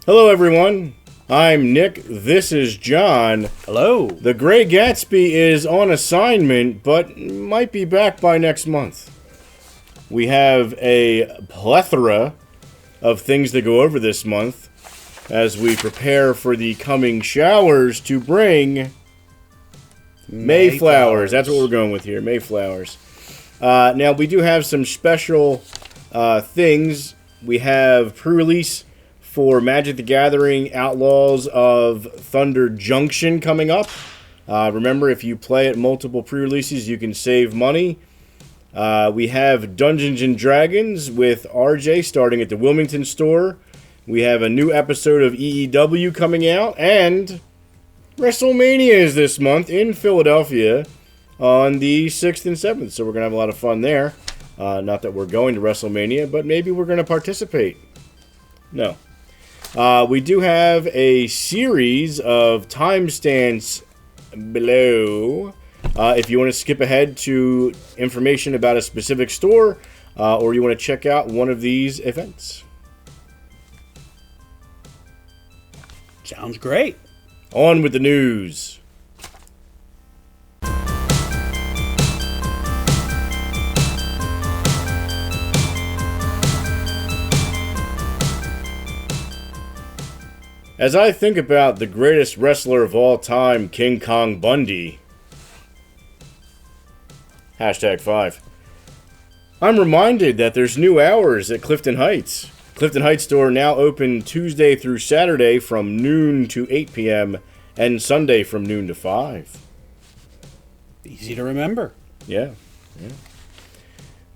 Hello, everyone. I'm Nick. This is John. Hello. The Gray Gatsby is on assignment, but might be back by next month. We have a plethora of things to go over this month as we prepare for the coming showers to bring Mayflowers. That's what we're going with here, Mayflowers. Now, we do have some special things. We have pre-release for Magic the Gathering Outlaws of Thunder Junction coming up. Remember, if you play at multiple pre-releases, you can save money. We have Dungeons & Dragons with RJ starting at the Wilmington store. We have a new episode of EEW coming out. And WrestleMania is this month in Philadelphia on the 6th and 7th. So we're going to have a lot of fun there. Not that we're going to WrestleMania, but maybe we're going to participate. No. We do have a series of timestamps below. If you want to skip ahead to information about a specific store, or you want to check out one of these events. Sounds great. On with the news. As I think about the greatest wrestler of all time, King Kong Bundy, #5, I'm reminded that there's new hours at Clifton Heights. Clifton Heights store now open Tuesday through Saturday from noon to 8 p.m. and Sunday from noon to 5. Easy to remember. Yeah.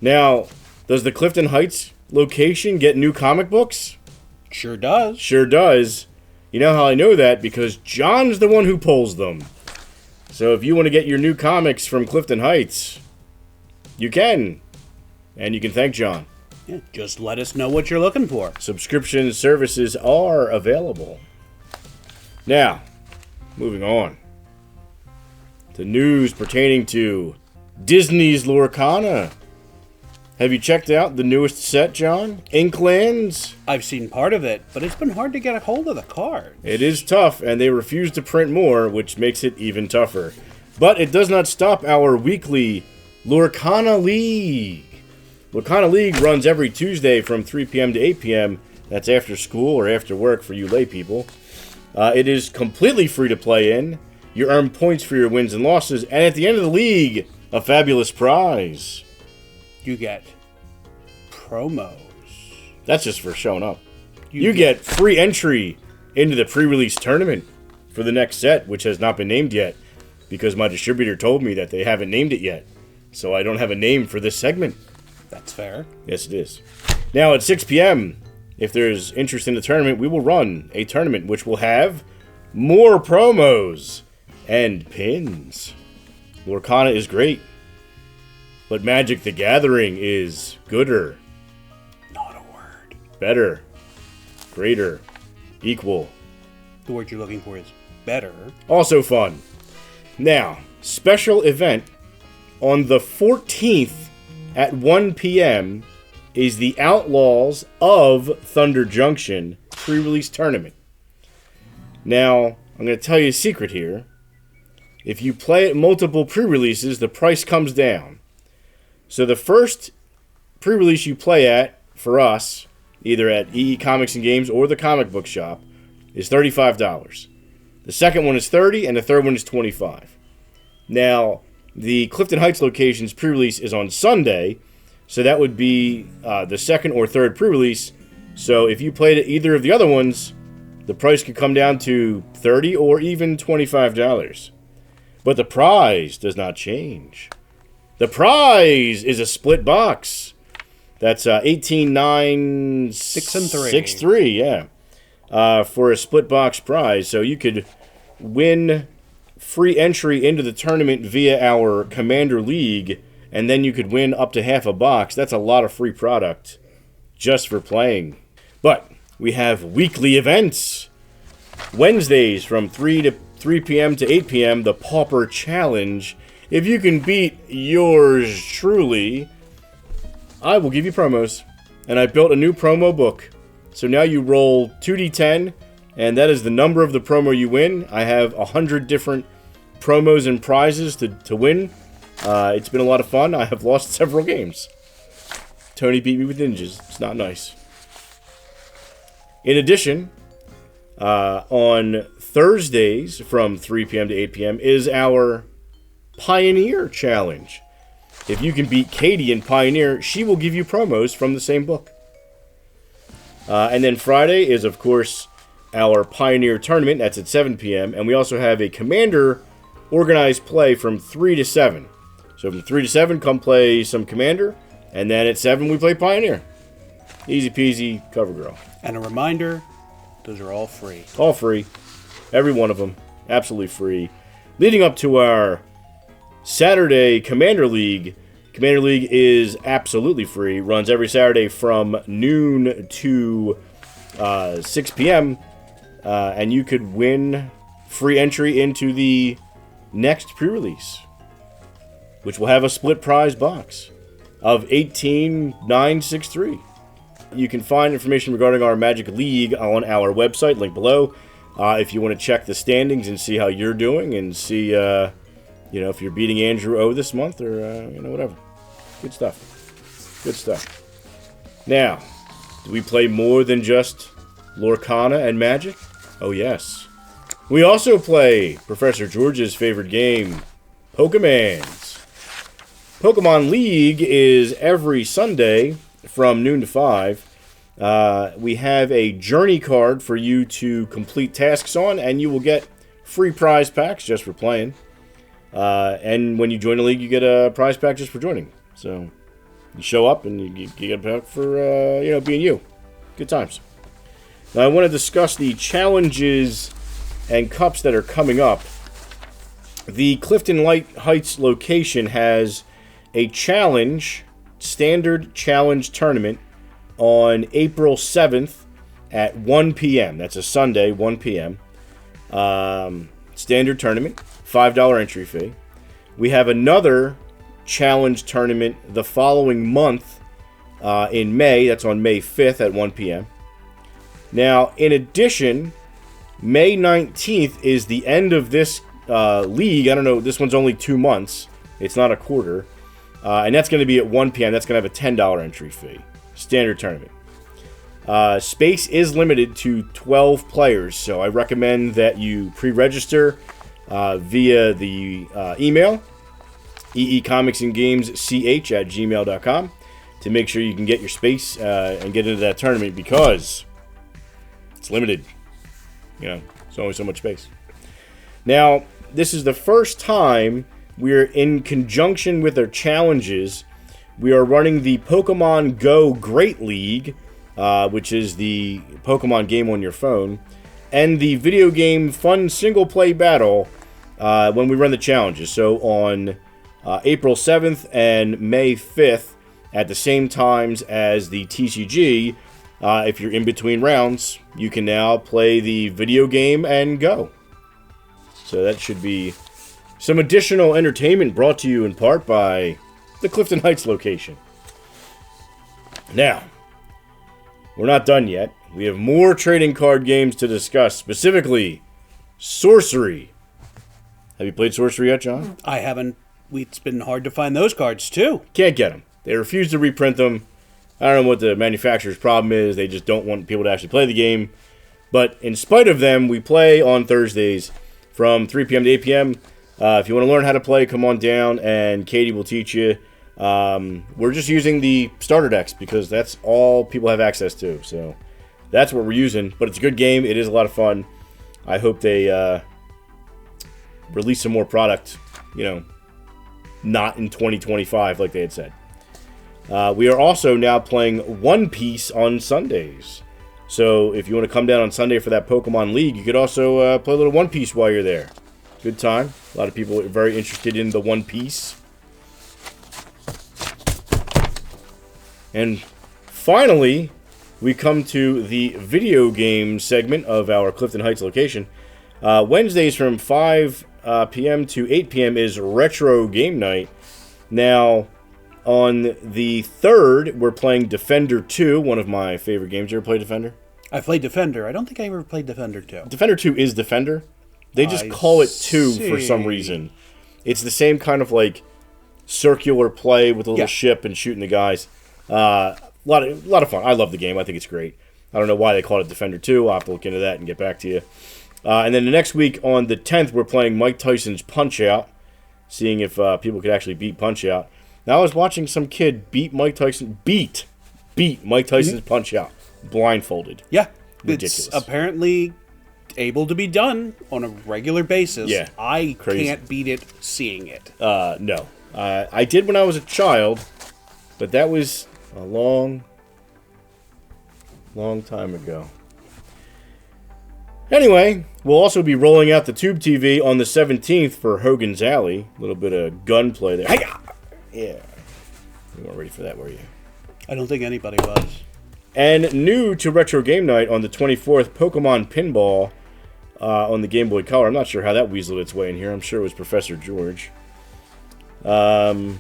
Now, does the Clifton Heights location get new comic books? Sure does. Sure does. You know how I know that? Because John's the one who pulls them. So if you want to get your new comics from Clifton Heights, you can. And you can thank John. Yeah, just let us know what you're looking for. Subscription services are available. Now, moving on to news pertaining to Disney's Lorcana. Have you checked out the newest set, John? Inklands? I've seen part of it, but it's been hard to get a hold of the cards. It is tough, and they refuse to print more, which makes it even tougher. But it does not stop our weekly Lorcana League. Lorcana League runs every Tuesday from 3 p.m. to 8 p.m. That's after school or after work for you lay people. It is completely free to play in. You earn points for your wins and losses, and at the end of the league, a fabulous prize. You get promos. That's just for showing up. You get free entry into the pre-release tournament for the next set, which has not been named yet, because my distributor told me that they haven't named it yet. So I don't have a name for this segment. That's fair. Yes, it is. Now at 6 p.m., if there's interest in the tournament, we will run a tournament which will have more promos and pins. Lorcana is great, but Magic the Gathering is gooder. Not a word. Better. Greater. Equal. The word you're looking for is better. Also fun. Now, special event on the 14th at 1 p.m. is the Outlaws of Thunder Junction pre-release tournament. Now, I'm going to tell you a secret here. If you play at multiple pre-releases, the price comes down. So the first pre-release you play at, for us, either at EE Comics and Games or the comic book shop, is $35. The second one is $30, and the third one is $25. Now, the Clifton Heights location's pre-release is on Sunday, so that would be the second or third pre-release. So if you played at either of the other ones, the price could come down to $30 or even $25. But the prize does not change. The prize is a split box. That's 18, 9, 6 and 3. 6, 3, yeah. For a split box prize. So you could win free entry into the tournament via our Commander League, and then you could win up to half a box. That's a lot of free product just for playing. But we have weekly events. Wednesdays from 3 p.m. to 8 p.m., the Pauper Challenge. If you can beat yours truly, I will give you promos. And I built a new promo book. So now you roll 2d10, and that is the number of the promo you win. I have 100 different promos and prizes to win. It's been a lot of fun. I have lost several games. Tony beat me with ninjas. It's not nice. In addition, on Thursdays from 3 p.m. to 8 p.m. is our Pioneer Challenge. If you can beat Katie in Pioneer, she will give you promos from the same book. And then Friday is, of course, our Pioneer Tournament. That's at 7 p.m. And we also have a Commander organized play from 3 to 7. So from 3 to 7, come play some Commander. And then at 7, we play Pioneer. Easy peasy, cover girl. And a reminder, those are all free. All free. Every one of them. Absolutely free. Leading up to our Saturday Commander League. Commander League is absolutely free. Runs every Saturday from noon to 6 p.m. And you could win free entry into the next pre-release, which will have a split prize box of 18963. You can find information regarding our Magic League on our website, link below. If you want to check the standings and see how you're doing and see, if you're beating Andrew O this month or, whatever. Good stuff. Good stuff. Now, do we play more than just Lorcana and Magic? Oh, yes. We also play Professor George's favorite game, Pokemans. Pokemon League is every Sunday from noon to 5. We have a journey card for you to complete tasks on, and you will get free prize packs just for playing. And when you join the league, you get a prize pack just for joining. So you show up and you get a pack for being you. Good times. Now I want to discuss the challenges and cups that are coming up. The Clifton Heights location has a standard challenge tournament on April 7th at 1 p.m. That's a Sunday, 1 p.m. Standard tournament, $5 entry fee. We have another challenge tournament the following month in May. That's on May 5th at 1 p.m. Now, in addition, May 19th is the end of this league. I don't know, this one's only 2 months. It's not a quarter. And that's going to be at 1 p.m. That's going to have a $10 entry fee. Standard tournament. Space is limited to 12 players, so I recommend that you pre-register via the email, eecomicsandgamesch@gmail.com, to make sure you can get your space and get into that tournament, because it's limited. It's only so much space. Now, this is the first time we're in conjunction with our challenges. We are running the Pokemon Go Great League, which is the Pokemon game on your phone, and the video game fun single-play battle when we run the challenges. So on April 7th and May 5th, at the same times as the TCG, if you're in between rounds, you can now play the video game and go. So that should be some additional entertainment brought to you in part by the Clifton Heights location. Now, we're not done yet. We have more trading card games to discuss, specifically Sorcery. Have you played Sorcery yet, John? I haven't. It's been hard to find those cards, too. Can't get them. They refuse to reprint them. I don't know what the manufacturer's problem is. They just don't want people to actually play the game. But in spite of them, we play on Thursdays from 3 p.m. to 8 p.m. If you want to learn how to play, come on down, and Katie will teach you. We're just using the starter decks because that's all people have access to. So that's what we're using. But it's a good game. It is a lot of fun. I hope they release some more product, not in 2025 like they had said. We are also now playing One Piece on Sundays. So if you want to come down on Sunday for that Pokemon League, you could also play a little One Piece while you're there. Good time. A lot of people are very interested in the One Piece. And finally, we come to the video game segment of our Clifton Heights location. Wednesdays from 5 p.m. to 8 p.m. is Retro Game Night. Now, on the 3rd, we're playing Defender 2, one of my favorite games. You ever play Defender? I played Defender. I don't think I ever played Defender 2. Defender 2 is Defender. They just call it 2 for some reason. It's the same kind of like circular play with a little ship and shooting the guys. A lot of fun. I love the game. I think it's great. I don't know why they called it Defender 2. I'll have to look into that and get back to you. And then the next week on the 10th, we're playing Mike Tyson's Punch-Out, seeing if people could actually beat Punch-Out. Now, I was watching some kid beat Mike Tyson's Punch-Out blindfolded. Yeah. Ridiculous. It's apparently able to be done on a regular basis. Yeah. I Crazy. can't beat it seeing it. No. I did when I was a child, but that was a long time ago. Anyway, we'll also be rolling out the Tube TV on the 17th for Hogan's Alley. A little bit of gunplay there. Yeah. You weren't ready for that, were you? I don't think anybody was. And new to Retro Game Night on the 24th, Pokemon Pinball on the Game Boy Color. I'm not sure how that weaseled its way in here. I'm sure it was Professor George. And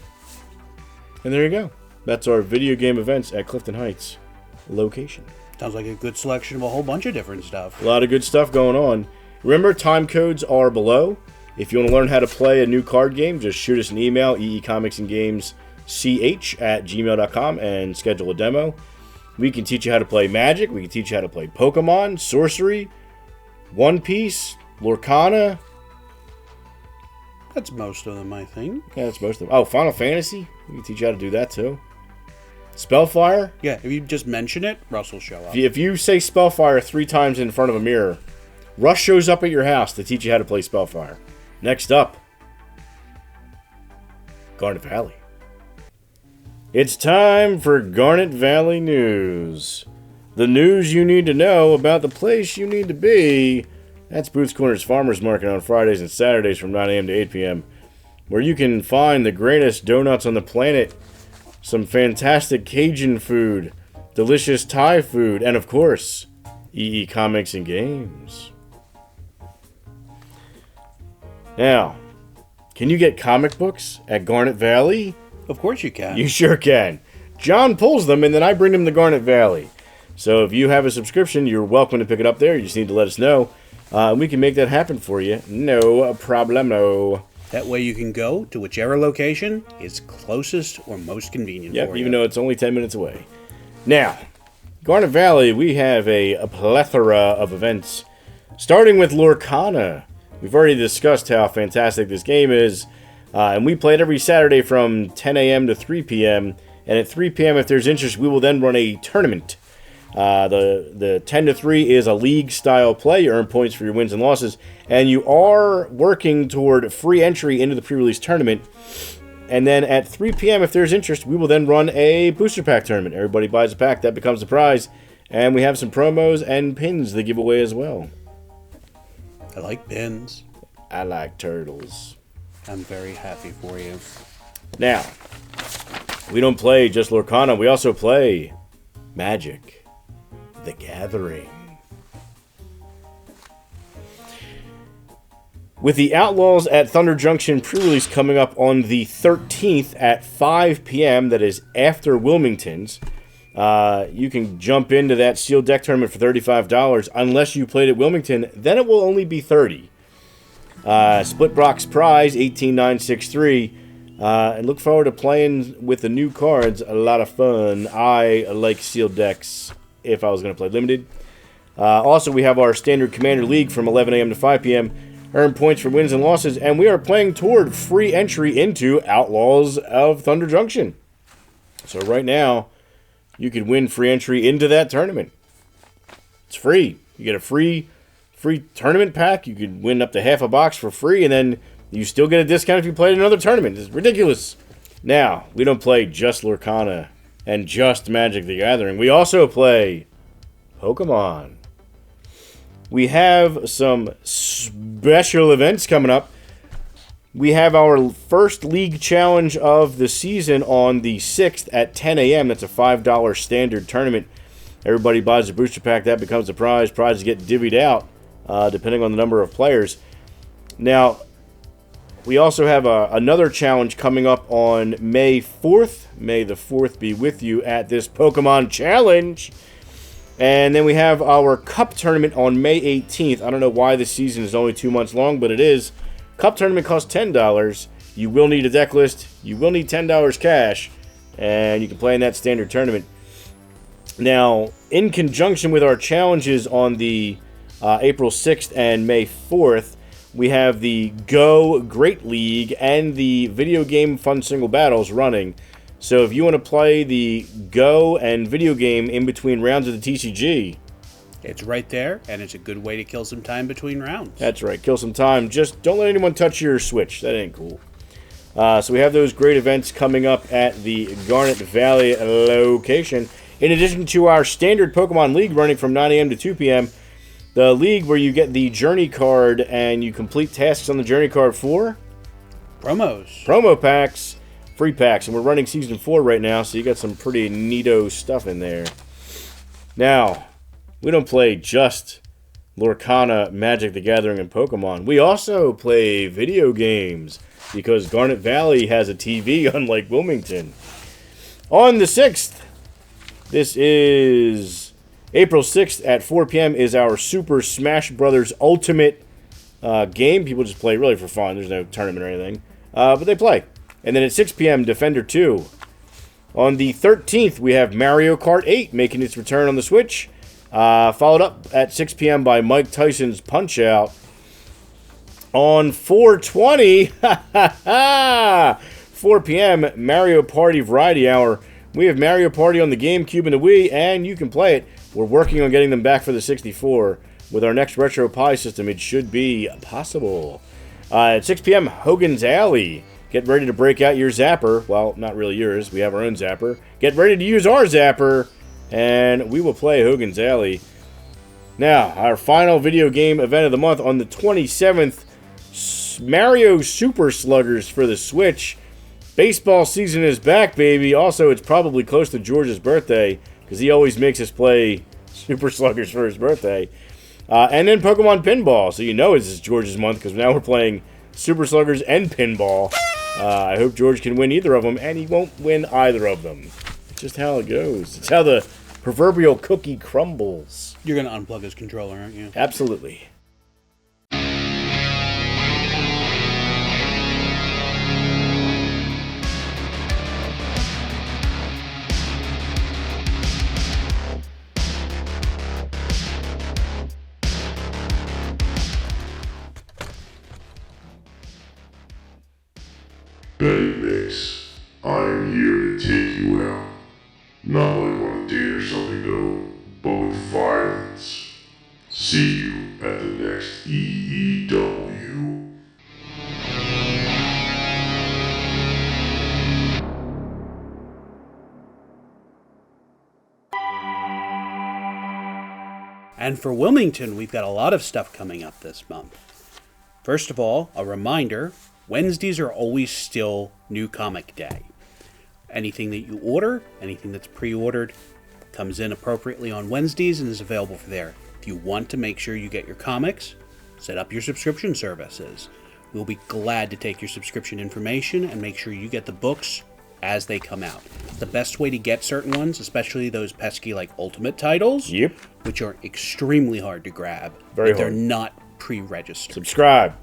there you go. That's our video game events at Clifton Heights location. Sounds like a good selection of a whole bunch of different stuff. A lot of good stuff going on. Remember, time codes are below. If you want to learn how to play a new card game, just shoot us an email, eecomicsandgamesch@gmail.com, and schedule a demo. We can teach you how to play Magic. We can teach you how to play Pokemon, Sorcery, One Piece, Lorcana. That's most of them, I think. Yeah, that's most of them. Oh, Final Fantasy. We can teach you how to do that, too. Spellfire. Yeah, if you just mention it, Russ will show up. If you say Spellfire 3 times in front of a mirror, Russ shows up at your house to teach you how to play Spellfire. Next up, Garnet Valley. It's time for Garnet Valley News. The news you need to know about the place you need to be. That's Booth's Corners Farmers Market on Fridays and Saturdays from 9 a.m. to 8 p.m., where you can find the greatest donuts on the planet, some fantastic Cajun food, delicious Thai food, and of course, EE Comics and Games. Now, can you get comic books at Garnet Valley? Of course you can. You sure can. John pulls them, and then I bring them to Garnet Valley. So if you have a subscription, you're welcome to pick it up there. You just need to let us know. We can make that happen for you. No problemo. That way you can go to whichever location is closest or most convenient for you. Even though it's only 10 minutes away. Now, Garnet Valley, we have a plethora of events, starting with Lorcana. We've already discussed how fantastic this game is, and we play it every Saturday from 10 a.m. to 3 p.m., and at 3 p.m., if there's interest, we will then run a tournament. The 10 to 3 is a league-style play. You earn points for your wins and losses, and you are working toward free entry into the pre-release tournament. And then at 3 p.m., if there's interest, we will then run a booster pack tournament. Everybody buys a pack, that becomes the prize, and we have some promos and pins to give away as well. I like pins. I like turtles. I'm very happy for you. Now, we don't play just Lorcana, we also play Magic: The Gathering. With the Outlaws at Thunder Junction pre-release coming up on the 13th at 5 p.m., that is after Wilmington's, you can jump into that sealed deck tournament for $35. Unless you played at Wilmington, then it will only be $30. Split box prize, 18,963. And look forward to playing with the new cards. A lot of fun. I like sealed decks if I was going to play limited. Also, we have our standard Commander League from 11 a.m. to 5 p.m. Earn points for wins and losses. And we are playing toward free entry into Outlaws of Thunder Junction. So right now, you can win free entry into that tournament. It's free. You get a free tournament pack. You could win up to half a box for free, and then you still get a discount if you played another tournament. It's ridiculous. Now, we don't play just Lorcana and just Magic: The Gathering. We also play Pokemon. We have some special events coming up. We have our first league challenge of the season on the 6th at 10 a.m. That's a $5 standard tournament. Everybody buys a booster pack. That becomes a prize. Prizes get divvied out depending on the number of players. Now, we also have another challenge coming up on May 4th. May the 4th be with you at this Pokemon Challenge. And then we have our Cup Tournament on May 18th. I don't know why this season is only 2 months long, but it is. Cup Tournament costs $10. You will need a deck list. You will need $10 cash. And you can play in that standard tournament. Now, in conjunction with our challenges on the April 6th and May 4th, we have the Go Great League and the Video Game Fun Single Battles running. So if you want to play the Go and video game in between rounds of the TCG, it's right there, and it's a good way to kill some time between rounds. That's right, kill some time. Just don't let anyone touch your Switch. That ain't cool. So we have those great events coming up at the Garnet Valley location. In addition to our standard Pokemon League running from 9 a.m. to 2 p.m., the league where you get the Journey card and you complete tasks on the Journey card for promo packs, free packs. And we're running Season 4 right now, so you got some pretty neato stuff in there. Now, we don't play just Lorcana, Magic the Gathering, and Pokemon. We also play video games, because Garnet Valley has a TV, unlike Wilmington. On the 6th, this is April 6th at 4 p.m. is our Super Smash Brothers Ultimate game. People just play really for fun. There's no tournament or anything. But they play. And then at 6 p.m., Defender 2. On the 13th, we have Mario Kart 8 making its return on the Switch. Followed up at 6 p.m. by Mike Tyson's Punch-Out! On 4/20, 4 p.m., Mario Party Variety Hour. We have Mario Party on the GameCube and the Wii, and you can play it. We're working on getting them back for the 64. With our next Retro Pie system, it should be possible. At 6 p.m., Hogan's Alley. Get ready to break out your Zapper. Well, not really yours. We have our own Zapper. Get ready to use our Zapper, and we will play Hogan's Alley. Now, our final video game event of the month on the 27th, Mario Super Sluggers for the Switch. Baseball season is back, baby. Also, it's probably close to George's birthday, because he always makes us play Super Sluggers for his birthday. And then Pokemon Pinball. So you know it's George's month, because now we're playing Super Sluggers and Pinball. I hope George can win either of them, and he won't win either of them. It's just how it goes. It's how the proverbial cookie crumbles. You're going to unplug his controller, aren't you? Absolutely. Mix. I'm here to take you out. Not like on a date or something though, but with violence. See you at the next EEW. And for Wilmington, we've got a lot of stuff coming up this month. First of all, a reminder, Wednesdays are always still New Comic Day. Anything that you order, anything that's pre-ordered, comes in appropriately on Wednesdays and is available for there. If you want to make sure you get your comics, set up your subscription services. We'll be glad to take your subscription information and make sure you get the books as they come out. The best way to get certain ones, especially those pesky like Ultimate titles, Yep. which are extremely hard to grab, Very if they're hard. not pre-registered. Subscribe.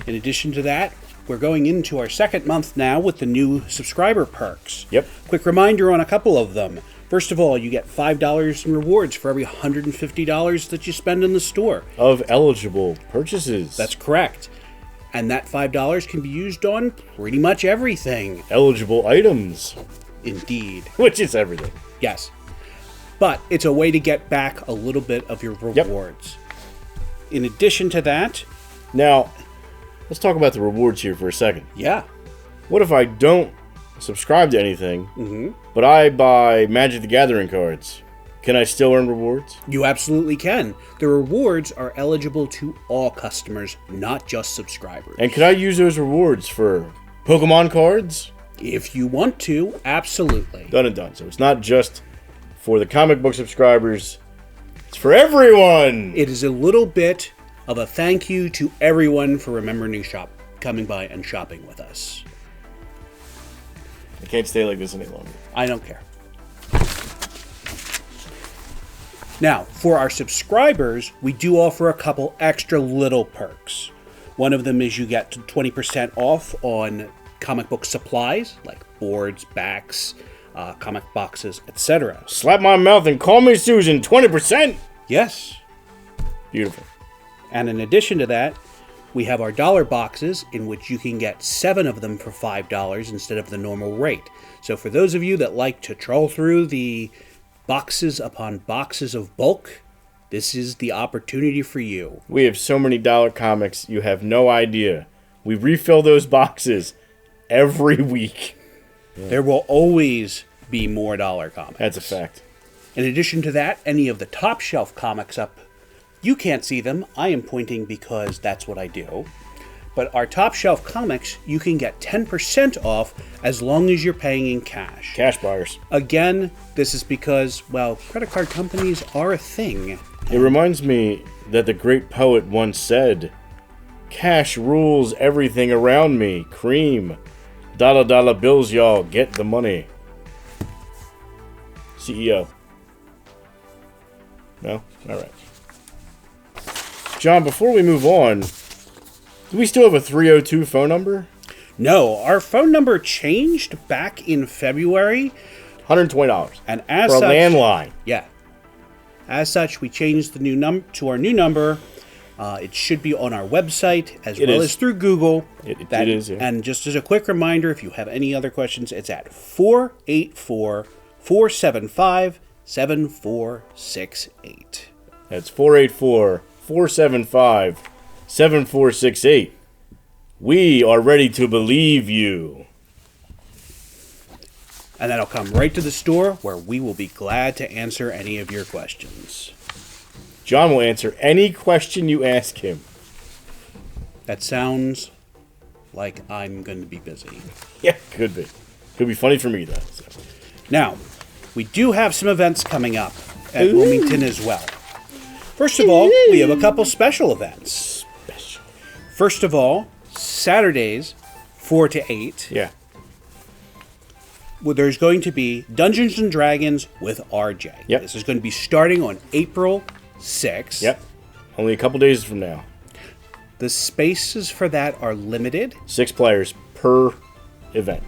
In addition to that, we're going into our second month now with the new subscriber perks. Yep. Quick reminder on a couple of them. First of all, you get $5 in rewards for every $150 that you spend in the store. Of eligible purchases. That's correct. And that $5 can be used on pretty much everything. eligible items. Indeed. Which is everything. Yes. But it's a way to get back a little bit of your rewards. In addition to that... Now, let's talk about the rewards here for a second. Yeah. What if I don't subscribe to anything, but I buy Magic the Gathering cards? Can I still earn rewards? You absolutely can. The rewards are eligible to all customers, not just subscribers. And can I use those rewards for Pokemon cards? If you want to, absolutely. Done and done. So it's not just for the comic book subscribers. It's for everyone! It is a little bit of a thank you to everyone for remembering to shop, coming by and shopping with us. I can't stay like this any longer. I don't care. Now, for our subscribers, we do offer a couple extra little perks. One of them is you get 20% off on comic book supplies, like boards, backs, comic boxes, etc. Slap my mouth and call me Susan. 20%. Yes. Beautiful. And in addition to that, we have our dollar boxes, in which you can get 7 of them for $5 instead of the normal rate. So for those of you that like to troll through the boxes upon boxes of bulk, this is the opportunity for you. We have so many dollar comics, you have no idea. We refill those boxes every week. There will always be more dollar comics. That's a fact. In addition to that, any of the top shelf comics up, you can't see them. I am pointing because that's what I do. But our top shelf comics, you can get 10% off as long as you're paying in cash. Cash buyers. Again, this is because, well, credit card companies are a thing. It reminds me that the great poet once said, "Cash rules everything around me. Cream. Dollar bills, y'all. Get the money." CEO. No? Alright. John, before we move on, do we still have a 302 phone number? No, our phone number changed back in February. $120. And as for a such, landline. Yeah. As such, we changed the new to our new number. It should be on our website as well as through Google. It is, yeah. And just as a quick reminder, if you have any other questions, it's at 484-475-7468. That's 484-475-7468. We are ready to believe you. And that'll come right to the store, where we will be glad to answer any of your questions. John will answer any question you ask him. That sounds like I'm going to be busy. Yeah, could be. Could be funny for me, though. So. Now, we do have some events coming up at Wilmington as well. First of all, we have a couple special events. First of all, Saturdays, 4 to 8. Yeah. Well, there's going to be Dungeons & Dragons with RJ. Yep. This is going to be starting on April 6th. Yep. Only a couple days from now. The spaces for that are limited. 6 players per event.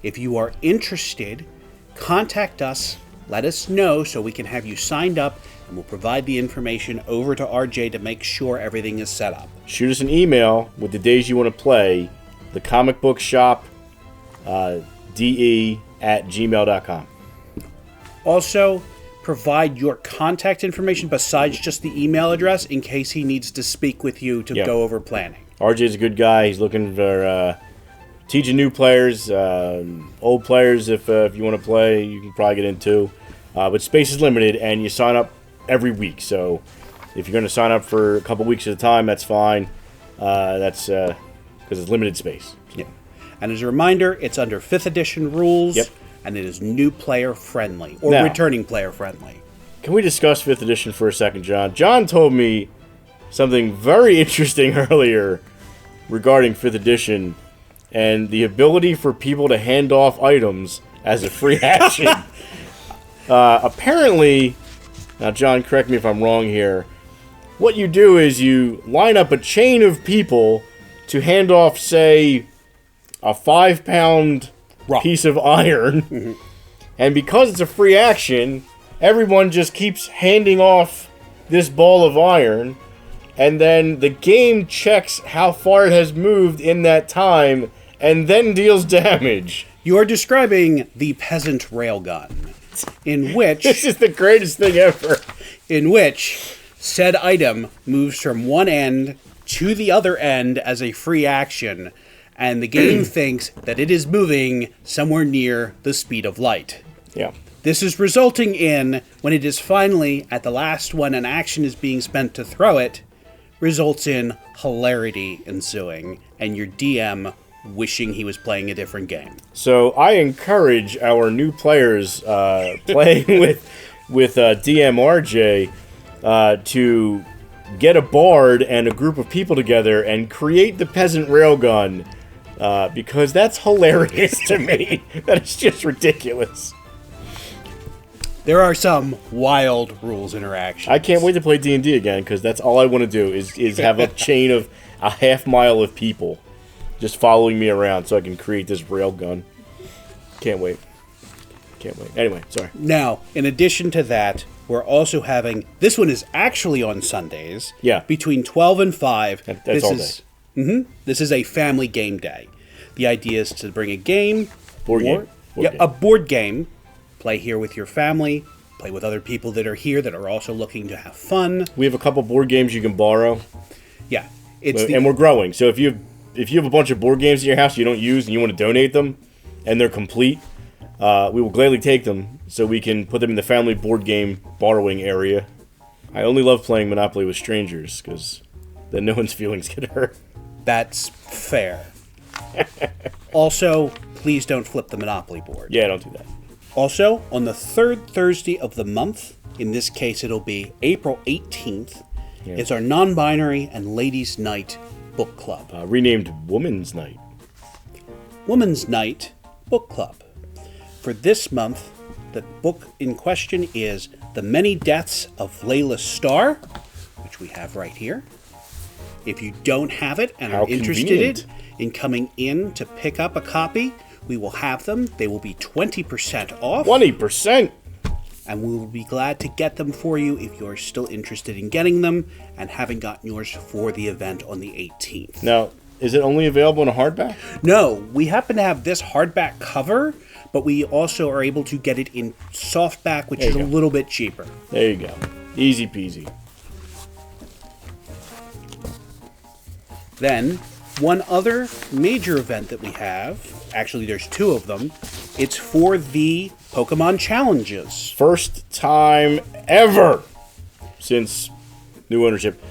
If you are interested, contact us. Let us know so we can have you signed up, and we'll provide the information over to RJ to make sure everything is set up. Shoot us an email with the days you want to play. The comic book shop, de@gmail.com. Also, provide your contact information besides just the email address in case he needs to speak with you to go over planning. RJ's a good guy. He's looking for teaching new players, old players. If you want to play, you can probably get into. But space is limited, and you sign up every week. So if you're going to sign up for a couple weeks at a time, that's fine. That's because it's limited space. Yeah. And as a reminder, it's under 5th edition rules. Yep. And it is new player friendly, or now, returning player friendly. Can we discuss 5th edition for a second, John? John told me something very interesting earlier regarding 5th edition and the ability for people to hand off items as a free action. Apparently, now John, correct me if I'm wrong here, what you do is you line up a chain of people to hand off, say, a 5-pound piece of iron, and because it's a free action, everyone just keeps handing off this ball of iron, and then the game checks how far it has moved in that time, and then deals damage. You are describing the peasant railgun, in which... This is the greatest thing ever. In which said item moves from one end to the other end as a free action, and the game thinks that it is moving somewhere near the speed of light. Yeah. This is resulting in, when it is finally at the last one an action is being spent to throw it, results in hilarity ensuing, and your DM wishing he was playing a different game. So I encourage our new players playing with DM RJ to get a bard and a group of people together and create the peasant railgun. Because that's hilarious to me. That is just ridiculous. There are some wild rules interactions. I can't wait to play D&D again, because that's all I want to do is have a chain of a half mile of people just following me around so I can create this railgun. Can't wait. Anyway, sorry. Now, in addition to that, we're also having... This one is actually on Sundays. Yeah. Between 12 and 5. That's all day. This is a family game day. The idea is to bring a game... Board game. A board game. Play here with your family. Play with other people that are here that are also looking to have fun. We have a couple board games you can borrow. Yeah. And we're growing. So if you have a bunch of board games in your house you don't use and you want to donate them, and they're complete... we will gladly take them so we can put them in the family board game borrowing area. I only love playing Monopoly with strangers because then no one's feelings get hurt. That's fair. Also, please don't flip the Monopoly board. Yeah, don't do that. Also, on the third Thursday of the month, in this case it'll be April 18th, it's our non-binary and ladies' night book club. Renamed Women's Night. Women's Night Book Club. For this month, the book in question is The Many Deaths of Layla Starr, which we have right here. If you don't have it and are interested in coming in to pick up a copy, we will have them. They will be 20% off. 20%! And we will be glad to get them for you if you're still interested in getting them and haven't gotten yours for the event on the 18th. Now, is it only available in a hardback? No, we happen to have this hardback cover, but we also are able to get it in softback, which is a little bit cheaper. There you go. Easy peasy. Then, one other major event that we have, actually there's two of them, it's for the Pokemon Challenges. First time ever since new ownership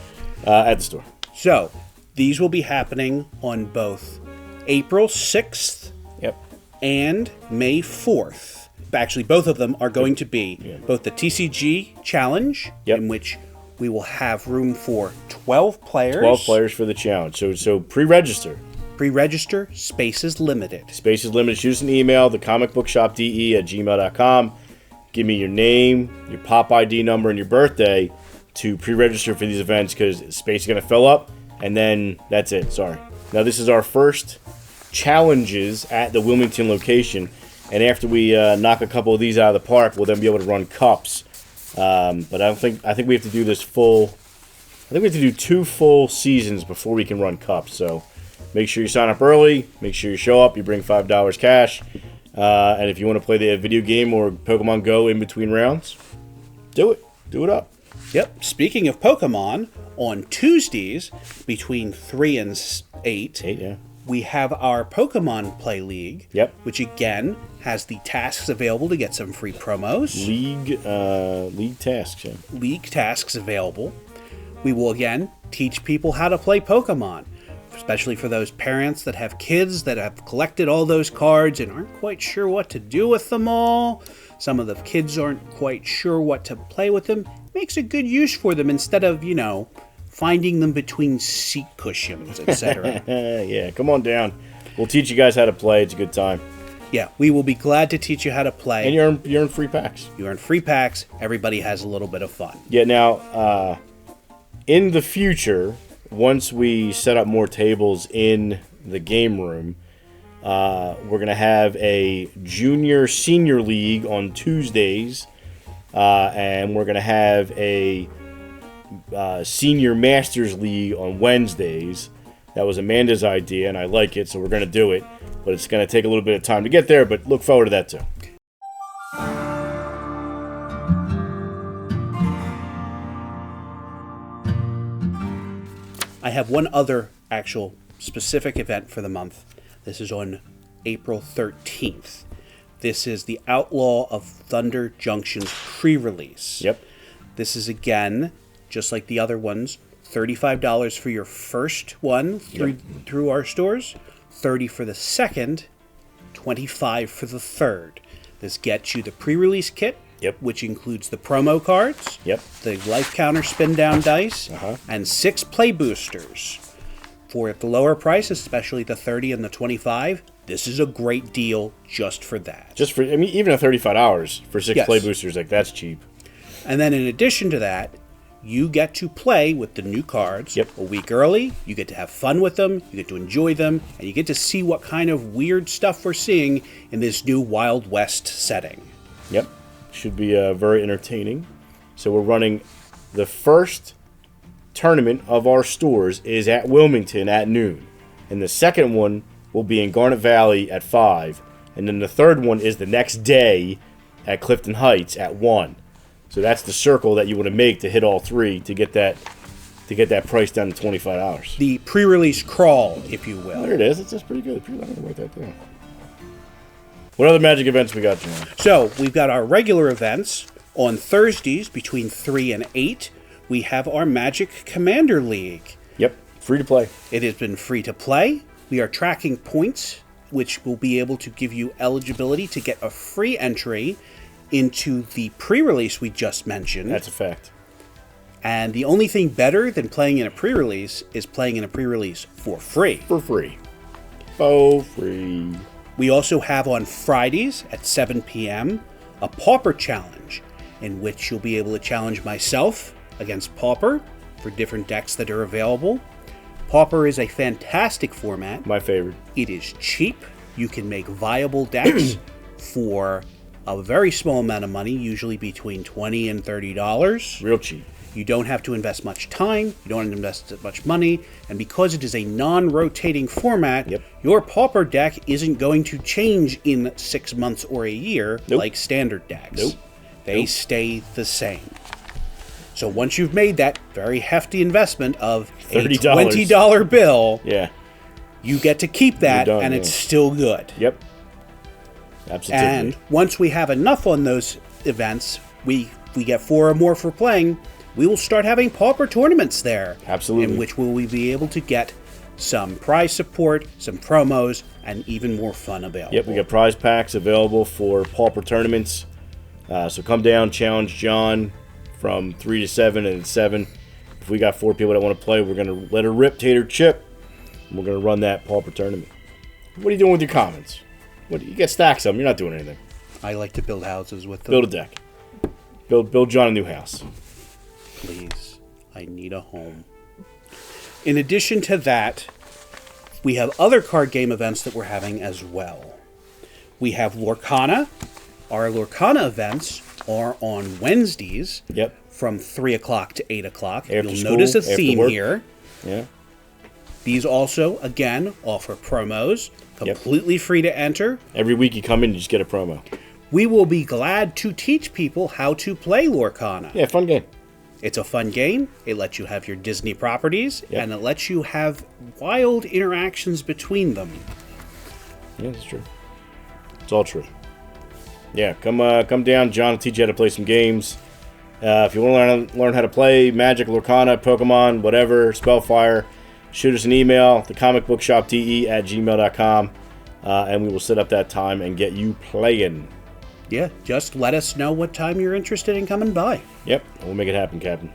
at the store. So, these will be happening on both April 6th and May 4th. Actually, both of them are going to be both the TCG Challenge, in which we will have room for 12 players. 12 players for the challenge. So pre-register. Pre-register. Space is limited. Space is limited. Shoot us an email, thecomicbookshopde@gmail.com. Give me your name, your pop ID number, and your birthday to pre-register for these events because space is going to fill up, and then that's it. Sorry. Now, this is our first challenges at the Wilmington location, and after we knock a couple of these out of the park, we'll then be able to run cups. But I think we have to do this full. I think we have to do 2 full seasons before we can run cups. So make sure you sign up early. Make sure you show up. You bring $5 cash, and if you want to play the video game or Pokemon Go in between rounds, do it. Do it up. Yep. Speaking of Pokemon, on Tuesdays between 3 and 8, we have our Pokemon Play League, which again has the tasks available to get some free promos. League tasks, League tasks available. We will again teach people how to play Pokemon, especially for those parents that have kids that have collected all those cards and aren't quite sure what to do with them all. Some of the kids aren't quite sure what to play with them. Makes a good use for them instead of, finding them between seat cushions, etc. Yeah, come on down. We'll teach you guys how to play. It's a good time. Yeah, we will be glad to teach you how to play. And you earn free packs. You earn free packs. Everybody has a little bit of fun. Yeah, now, in the future, once we set up more tables in the game room, we're going to have a junior-senior league on Tuesdays, and we're going to have a Senior Masters League on Wednesdays. That was Amanda's idea, and I like it, so we're going to do it. But it's going to take a little bit of time to get there, but look forward to that too. I have one other actual specific event for the month. This is on April 13th. This is the Outlaw of Thunder Junction's pre-release. Yep. This is, again, just like the other ones, $35 for your first one through our stores, $30 for the second, $25 for the third. This gets you the pre-release kit, which includes the promo cards, the life counter spin-down dice, and 6 play boosters. For the lower price, especially the $30 and the $25, this is a great deal just for that. Just for, I mean, even at $35 for 6 Yes. play boosters, like, that's cheap. And then in addition to that, you get to play with the new cards Yep. a week early. You get to have fun with them. You get to enjoy them. And you get to see what kind of weird stuff we're seeing in this new Wild West setting. Yep. Should be very entertaining. So we're running the first tournament of our stores is at Wilmington at noon. And the second one will be in Garnet Valley at 5. And then the third one is the next day at Clifton Heights at 1. So that's the circle that you want to make to hit all 3 to get that price down to $25. The pre-release crawl, if you will. There it is. It's just pretty good. I'm going to write that down. What other Magic events we got, John? So we've got our regular events. On Thursdays between 3 and 8, we have our Magic Commander League. Yep. Free to play. It has been free to play. We are tracking points, which will be able to give you eligibility to get a free entry into the pre-release we just mentioned. That's a fact. And the only thing better than playing in a pre-release is playing in a pre-release for free. For free. For free. We also have on Fridays at 7 p.m. a Pauper Challenge, in which you'll be able to challenge myself against Pauper for different decks that are available. Pauper is a fantastic format. My favorite. It is cheap. You can make viable decks for a very small amount of money, usually between $20 and $30. Real cheap. You don't have to invest much time, you don't invest much money, and because it is a non-rotating format, Yep. your Pauper deck isn't going to change in 6 months or a year Nope. like standard decks. Nope. They stay the same. So once you've made that very hefty investment of $30. a $20 bill, Yeah. you get to keep that, You're done, and yeah. it's still good. Yep. Absolutely. And once we have enough on those events, we get 4 or more for playing, we will start having Pauper tournaments there. Absolutely. In which we will be able to get some prize support, some promos, and even more fun available. Yep, we got prize packs available for Pauper tournaments. So come down, challenge John from 3 to 7, and at 7, if we got 4 people that want to play, we're going to let her rip Tater Chip, and we're going to run that Pauper tournament. What are you doing with your comments? You got stacks of them. You're not doing anything. I like to build houses with them. Build a deck. Build John a new house. Please, I need a home. In addition to that, we have other card game events that we're having as well. We have Lorcana. Our Lorcana events are on Wednesdays Yep. from 3 o'clock to 8 o'clock. After You'll school, notice a after theme work. here. Yeah. These also, again, offer promos, completely free to enter. Every week you come in, you just get a promo. We will be glad to teach people how to play Lorcana. Yeah, fun game. It's a fun game. It lets you have your Disney properties, Yep. and it lets you have wild interactions between them. Yeah, that's true. It's all true. Yeah, come down. John will teach you how to play some games. If you want to learn how to play Magic, Lorcana, Pokemon, whatever, Spellfire, shoot us an email, thecomicbookshopte@gmail.com, and we will set up that time and get you playing. Yeah, just let us know what time you're interested in coming by. Yep, we'll make it happen, Captain.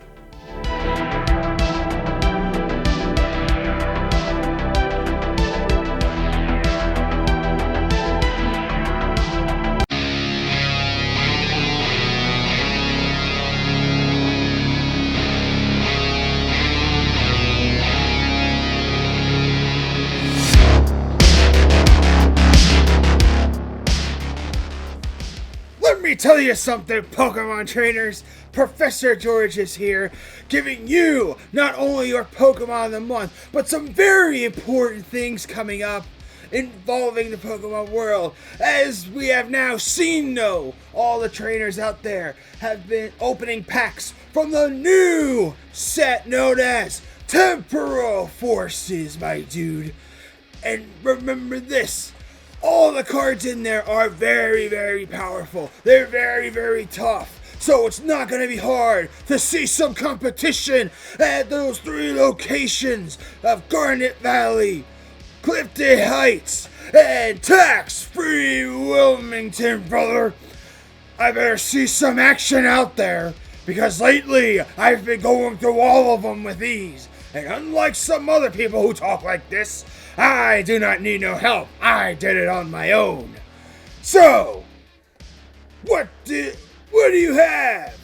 Let me tell you something, Pokemon trainers. Professor George is here, giving you not only your Pokemon of the month, but some very important things coming up involving the Pokemon world. As we have now seen, all the trainers out there have been opening packs from the new set known as Temporal Forces, my dude. And remember this. All the cards in there are very, very powerful. They're very, very tough. So it's not going to be hard to see some competition at those 3 locations of Garnet Valley, Clifton Heights, and tax-free Wilmington, brother. I better see some action out there, because lately I've been going through all of them with ease. And unlike some other people who talk like this, I do not need no help. I did it on my own. So, what do you have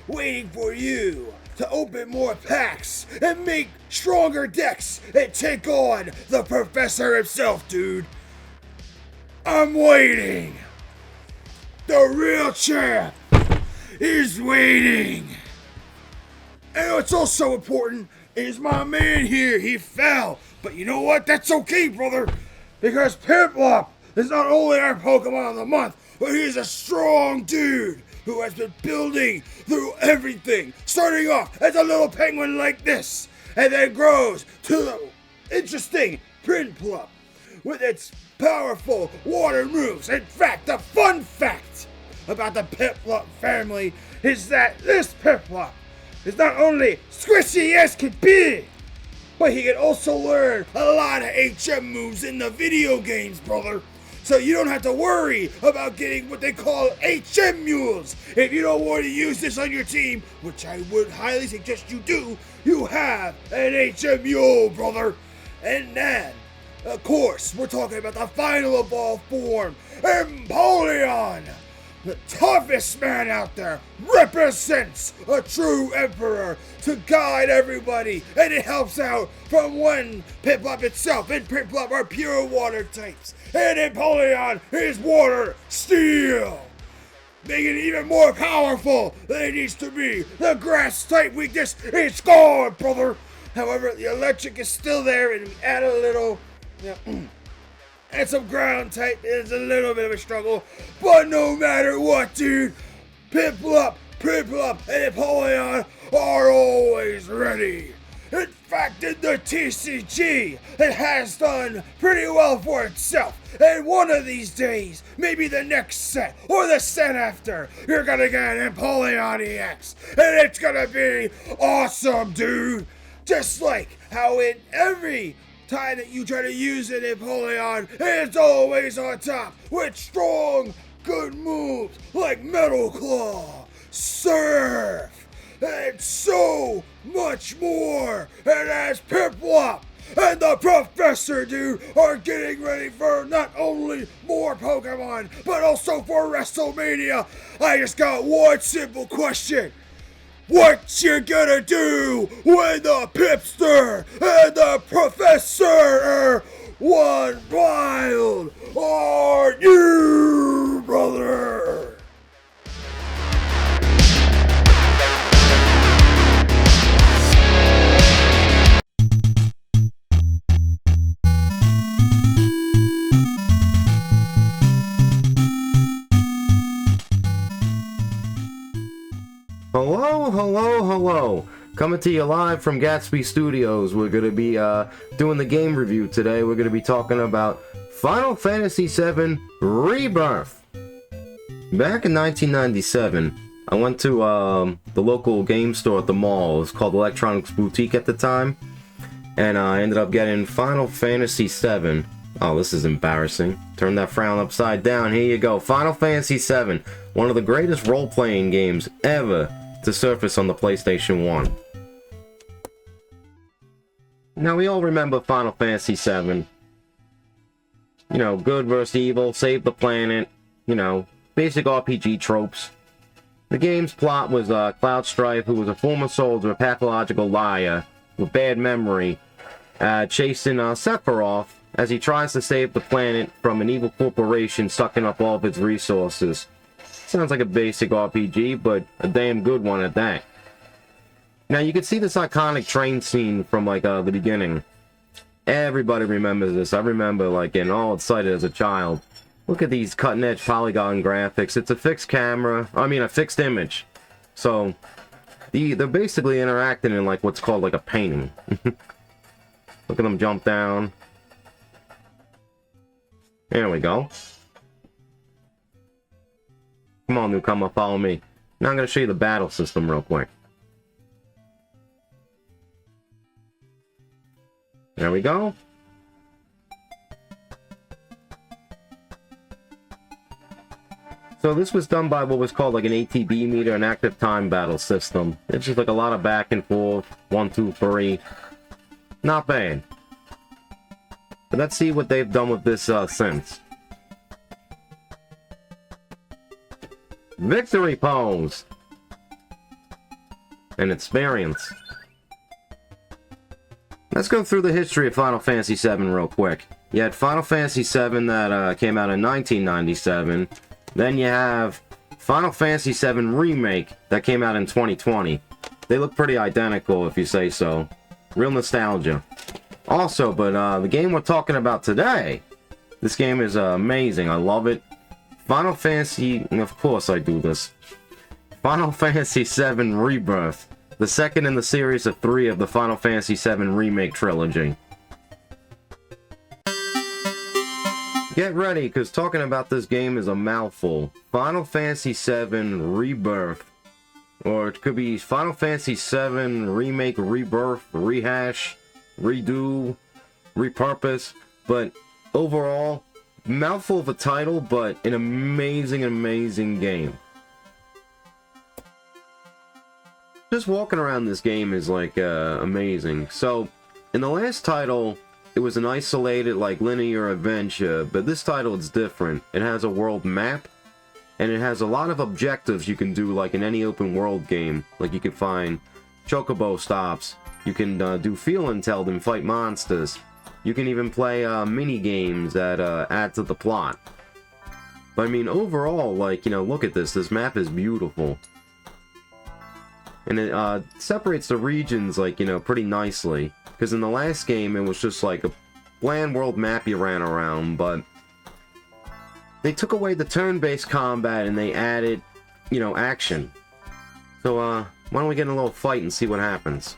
waiting for you to open more packs and make stronger decks and take on the professor himself, dude? I'm waiting. The real champ is waiting. And what's also important is my man here. He fell. But you know what? That's okay, brother. Because Piplup is not only our Pokemon of the month, but he's a strong dude who has been building through everything. Starting off as a little penguin like this. And then grows to the interesting Prinplup with its powerful water moves. In fact, the fun fact about the Piplup family is that this Piplup is not only squishy as can be, but he can also learn a lot of HM moves in the video games, brother. So you don't have to worry about getting what they call HM mules. If you don't want to use this on your team, which I would highly suggest you do, you have an HM mule, brother. And then, of course, we're talking about the final evolved form, Empoleon. The toughest man out there represents a true emperor to guide everybody, and it helps out from one Piplup itself, and Piplup are pure water types, and Empoleon is water steel, making it even more powerful than it needs to be. The grass type weakness is gone, brother. However, the electric is still there, and we add a little, and some ground type is a little bit of a struggle. But no matter what, dude, Piplup, and Empoleon are always ready. In fact, in the TCG, it has done pretty well for itself. And one of these days, maybe the next set, or the set after, you're gonna get Empoleon EX. And it's gonna be awesome, dude. Just like how in every time that you try to use an Empoleon, it's always on top with strong, good moves like Metal Claw, Surf, and so much more. And as Piplup and the Professor, dude, are getting ready for not only more Pokemon, but also for WrestleMania, I just got one simple question. What you gonna do when the Pipster and the Professor one wild are you, brother? Hello. Coming to you live from Gatsby Studios. We're going to be doing the game review today. We're going to be talking about Final Fantasy VII Rebirth. Back in 1997, I went to the local game store at the mall. It was called Electronics Boutique at the time. And I ended up getting Final Fantasy VII. Oh, this is embarrassing. Turn that frown upside down. Here you go. Final Fantasy VII. One of the greatest role-playing games ever to surface on the PlayStation 1. Now, we all remember Final Fantasy VII. You know, good versus evil, save the planet, you know, basic RPG tropes. The game's plot was Cloud Strife, who was a former soldier, a pathological liar with bad memory, chasing Sephiroth as he tries to save the planet from an evil corporation sucking up all of its resources. Sounds like a basic RPG, but a damn good one at that. Now, you can see this iconic train scene from, like, the beginning. Everybody remembers this. I remember, like, getting all excited as a child. Look at these cutting-edge polygon graphics. It's a fixed camera. I mean, a fixed image. So, they're basically interacting in, like, what's called, like, a painting. Look at them jump down. There we go. Come on, newcomer, follow me. Now I'm going to show you the battle system real quick. There we go. So this was done by what was called like an ATB meter, an active time battle system. It's just like a lot of back and forth, 1, 2, 3. Not bad. But let's see what they've done with this since. Victory pose! And experience. Let's go through the history of Final Fantasy VII real quick. You had Final Fantasy VII that came out in 1997. Then you have Final Fantasy VII Remake that came out in 2020. They look pretty identical, if you say so. Real nostalgia. Also, but the game we're talking about today, this game is amazing. I love it. Final Fantasy, of course I do this. Final Fantasy VII Rebirth, the second in the series of 3 of the Final Fantasy VII Remake trilogy. Get ready, because talking about this game is a mouthful. Final Fantasy VII Rebirth. Or it could be Final Fantasy VII Remake, Rebirth, Rehash, Redo, Repurpose. But overall, mouthful of a title, but an amazing, amazing game. Just walking around this game is like amazing. So, in the last title, it was an isolated, like, linear adventure, but this title is different. It has a world map, and it has a lot of objectives you can do, like in any open world game. Like, you can find chocobo stops, you can do field intel and fight monsters, you can even play mini games that add to the plot. But I mean, overall, like, you know, look at this. This map is beautiful. And it separates the regions, like, you know, pretty nicely. Because in the last game, it was just like a bland world map you ran around, but they took away the turn-based combat and they added, you know, action. So, why don't we get in a little fight and see what happens?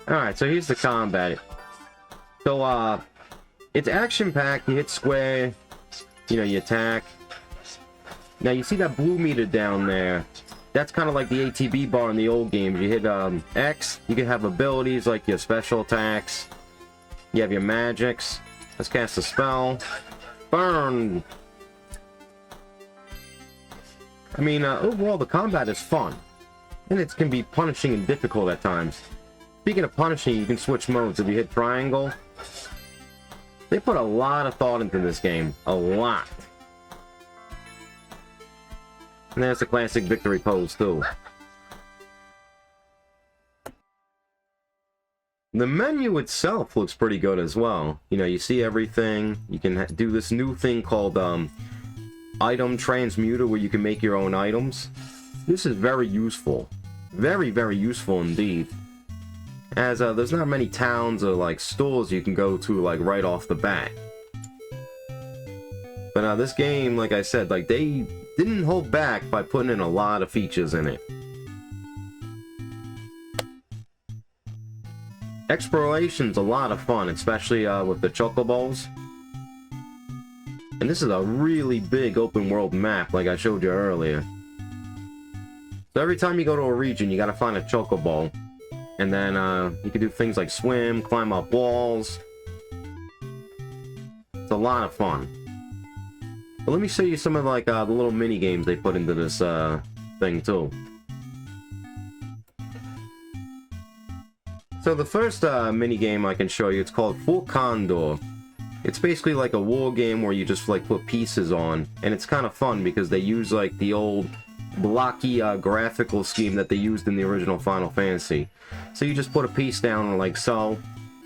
Alright, so here's the combat. So, it's action-packed. You hit square, you know, you attack. Now, you see that blue meter down there? That's kind of like the ATB bar in the old games. You hit X, you can have abilities like your special attacks. You have your magics. Let's cast a spell. Burn! I mean, overall, the combat is fun. And it can be punishing and difficult at times. Speaking of punishing, you can switch modes. If you hit triangle, they put a lot of thought into this game. A lot. And there's the classic victory pose, too. The menu itself looks pretty good as well. You know, you see everything. You can do this new thing called Item Transmuter, where you can make your own items. This is very useful. Very, very useful indeed. As there's not many towns or, like, stores you can go to, like, right off the bat. But this game, like I said, like, they didn't hold back by putting in a lot of features in it. Exploration's a lot of fun, especially with the chocobos. And this is a really big open world map, like I showed you earlier. So every time you go to a region, you gotta find a chocobo. And then you can do things like swim, climb up walls. It's a lot of fun. But let me show you some of, like, the little mini games they put into this thing too. So the first mini game I can show you, it's called Full Condor. It's basically like a war game where you just, like, put pieces on, and it's kind of fun because they use, like, the old blocky graphical scheme that they used in the original Final Fantasy. So you just put a piece down like so,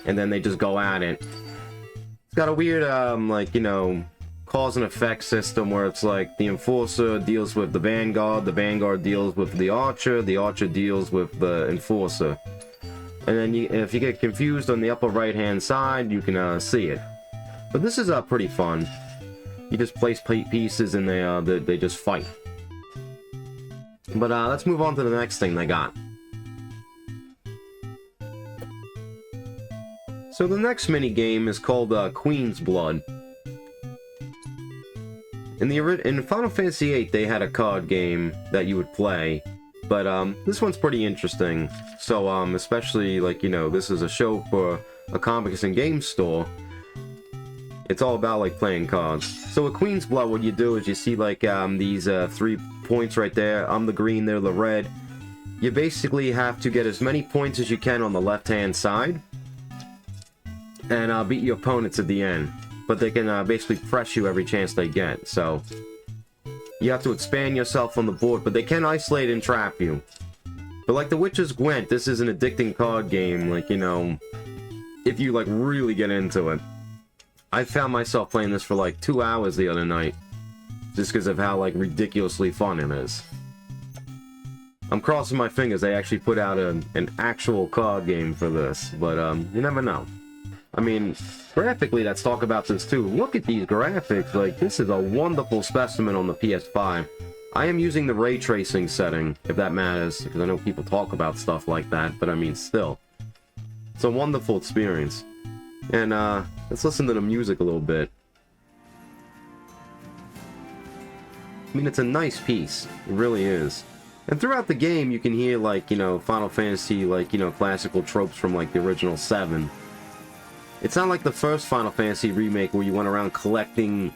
and then they just go at it. It's got a weird like, you know, cause and effect system where it's like the Enforcer deals with the Vanguard deals with the Archer deals with the Enforcer. And then if you get confused on the upper right hand side, you can see it. But this is pretty fun. You just place pieces and they just fight. But let's move on to the next thing they got. So the next mini game is called Queen's Blood. In Final Fantasy VIII, they had a card game that you would play, but this one's pretty interesting. So especially, like, you know, this is a show for a comics and games store. It's all about, like, playing cards. So with Queen's Blood, what you do is you see, like, these 3 points right there. I'm the green, they're the red. you basically have to get as many points as you can on the left-hand side and beat your opponents at the end. But they can basically press you every chance they get, so you have to expand yourself on the board, but they can isolate and trap you. But like the Witch's Gwent, this is an addicting card game, like, you know, if you like really get into it. I found myself playing this for like 2 hours the other night, just because of how like ridiculously fun it is. I'm crossing my fingers they actually put out an actual card game for this, but you never know. I mean, graphically, let's talk about this too. Look at these graphics, like, this is a wonderful specimen on the PS5. I am using the ray tracing setting, if that matters, because I know people talk about stuff like that, but I mean, still. It's a wonderful experience. And, let's listen to the music a little bit. I mean, it's a nice piece. It really is. And throughout the game, you can hear, like, you know, Final Fantasy, like, you know, classical tropes from, like, the original 7. It's not like the first Final Fantasy remake where you went around collecting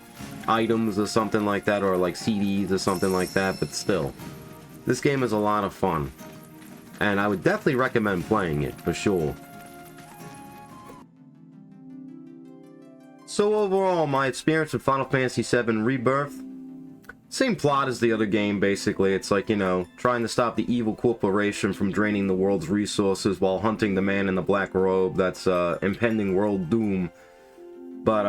items or something like that, or like CDs or something like that, but still. This game is a lot of fun. And I would definitely recommend playing it, for sure. So overall, my experience with Final Fantasy VII Rebirth, same plot as the other game, basically. It's like, you know, trying to stop the evil corporation from draining the world's resources while hunting the man in the black robe that's impending world doom. But,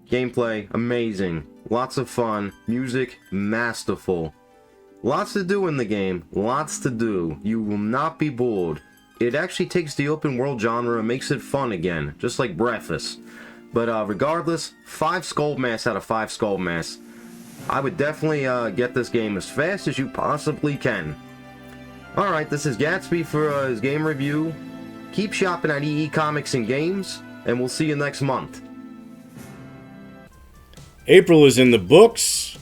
gameplay, amazing. Lots of fun. Music, masterful. Lots to do in the game. Lots to do. You will not be bored. It actually takes the open world genre and makes it fun again, just like Breakfast. But, regardless, 5 Skullmass out of 5 Skullmass. I would definitely get this game as fast as you possibly can. Alright, this is Gatsby for his game review. Keep shopping at EE Comics and Games, and we'll see you next month. April is in the books.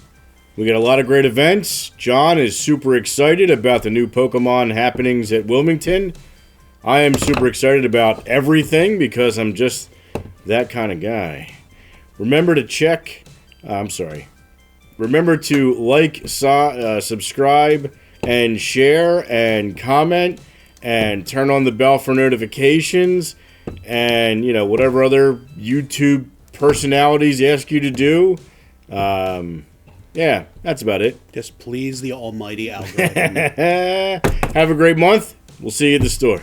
We got a lot of great events. John is super excited about the new Pokemon happenings at Wilmington. I am super excited about everything because I'm just that kind of guy. Remember to check... Remember to like, subscribe, and share, and comment, and turn on the bell for notifications, and, you know, whatever other YouTube personalities ask you to do. Yeah, that's about it. Just please the almighty algorithm. Have a great month. We'll see you at the store.